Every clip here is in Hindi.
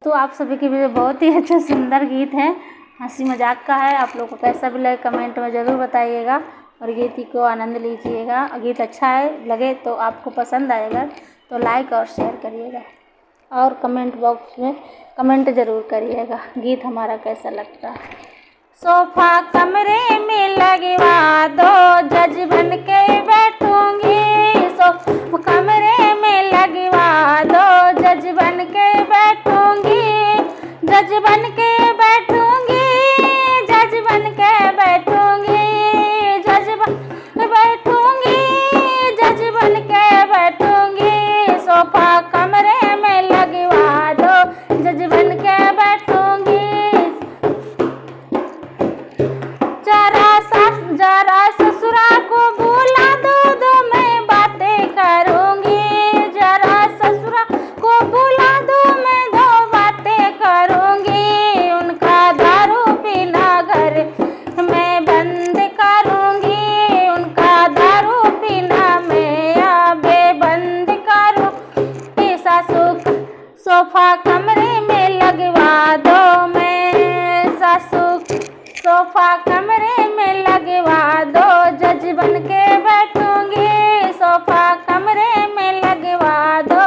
तो आप सभी के लिए बहुत ही अच्छा सुंदर गीत है, हंसी मजाक का है। आप लोग को कैसा भी लगे कमेंट में ज़रूर बताइएगा और गीत को आनंद लीजिएगा। गीत अच्छा है लगे तो आपको पसंद आएगा तो लाइक और शेयर करिएगा और कमेंट बॉक्स में कमेंट ज़रूर करिएगा गीत हमारा कैसा लगता है। सोफा कमरे में लगवा दो, जज बन के बैठूंगी। सोफा कमरे में लगवा दो, जज बन के बैठूंगी। जज बन के बैठूंगी, जज बन के बैठूंगी। जज बन के बैठूंगी, जज बन के बैठूंगी। सोफा कमरे में लगवा दो, जज बन के बैठूंगी। जरा ससुरा को बुला दो मैं बातें करूंगी। जरा ससुरा को बुला दो मैं दो बातें करूंगी। उनका दारू पीना घर मैं बंद करूंगी। उनका दारू पीना मैं आबे बंद करूंगी। सासू सोफा कमरे में लगवा दो मैं सासू सोफा कमरे में लगवा दो, जज बन के बैठूंगी। सोफा कमरे में लगवा दो।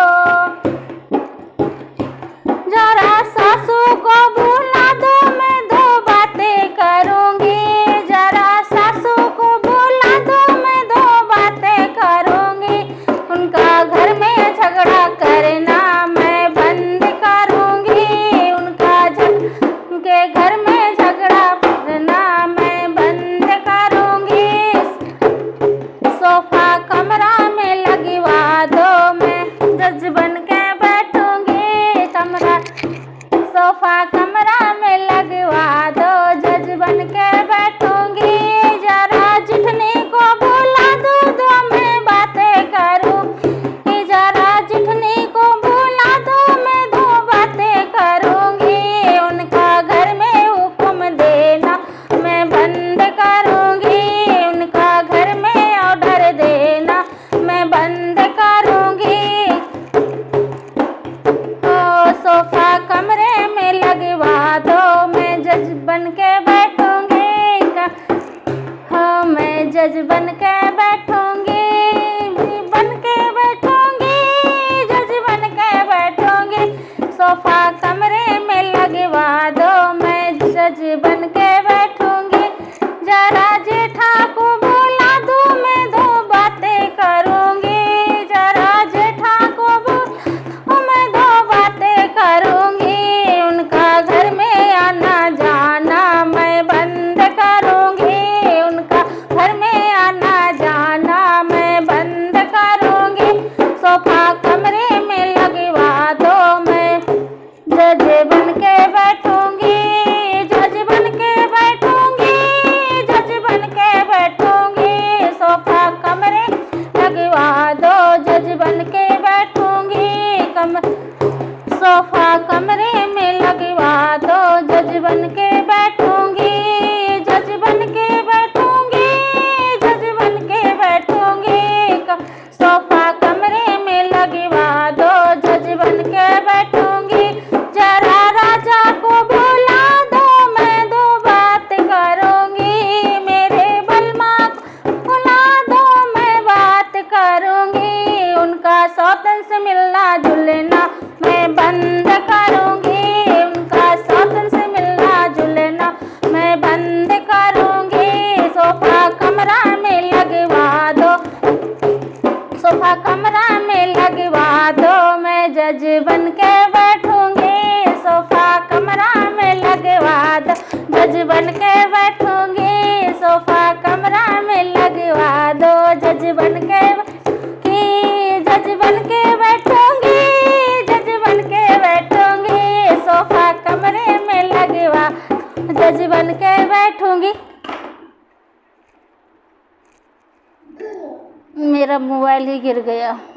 जरा सासू को बुला दो मैं दो बातें करूंगी। जरा सासू को बुला दो मैं दो बातें करूंगी। उनका घर में झगड़ा करना मैं बंद करूंगी। उनके घर में झगड़ा करना मैं बंद करूंगी। सोफा कमरा में लगवा दो मैं जज बन के बैठूंगी। सोफा कमरा में लगवा दो, जज बन के बैठूंगी। जरा जिठनी को बुला दो मैं बातें करूंगी। जरा जिठनी को बुला दो मैं दो बातें करूंगी। उनका घर में हुक्म देना मैं बंद करूंगी। उनका घर में ऑर्डर देना मैं बंद करूंगी। सोफा कमरे में लगवा दो मैं जज बन के बैठूंगी। मैं जज बन के बैठूंगी। बन के बैठूंगी, जज बन के बैठूंगी। सोफा कमरे में लगवा दो मैं जज बन के बैठूंगी। जरा जेठा को बुला दो मैं दो बातें करूंगी। जरा जेठा को बुला मैं दो बातें करूंगी। उनका घर में आना जाना मैं बंद करूंगी। उनका घर में आना जाना मैं बंद करूंगी। सोफा कमरे में लगवा दो मैं जज बन के बैठूंगी। जज बन के बैठूंगी, जज बन के बैठूंगी। सोफा कमरे लगवा दो, जज बन के बैठूंगी। सोफा कमरे में लगवा दो, जज बन के बैठूंगी। जज बन के बैठूंगी, जज बन के बैठूंगी। सोफा कमरे में लगवा दो, जज बन के बैठूंगी। जरा राजा को बुला दो मैं दो बात करूंगी। मेरे बलमा को बुला दो मैं बात करूंगी। उनका सौतन से मिलना जुलना मैं बंद करूंगी। उनका सौतन से मिलना जुलना मैं बंद करूंगी। सोफा कमरा में लगवा दो सोफा कमरा में लगवा दो मैं जज बन के बैठूंगी। सोफा कमरा में लगवा दो, जज बन के बैठूंगी। सोफा कमरा में लगवा दो, जज बन के जज बन के बैठूंगी। जज बन के बैठूंगी। सोफा कमरे में लगवा जज बन के बैठूंगी। मेरा मोबाइल ही गिर गया।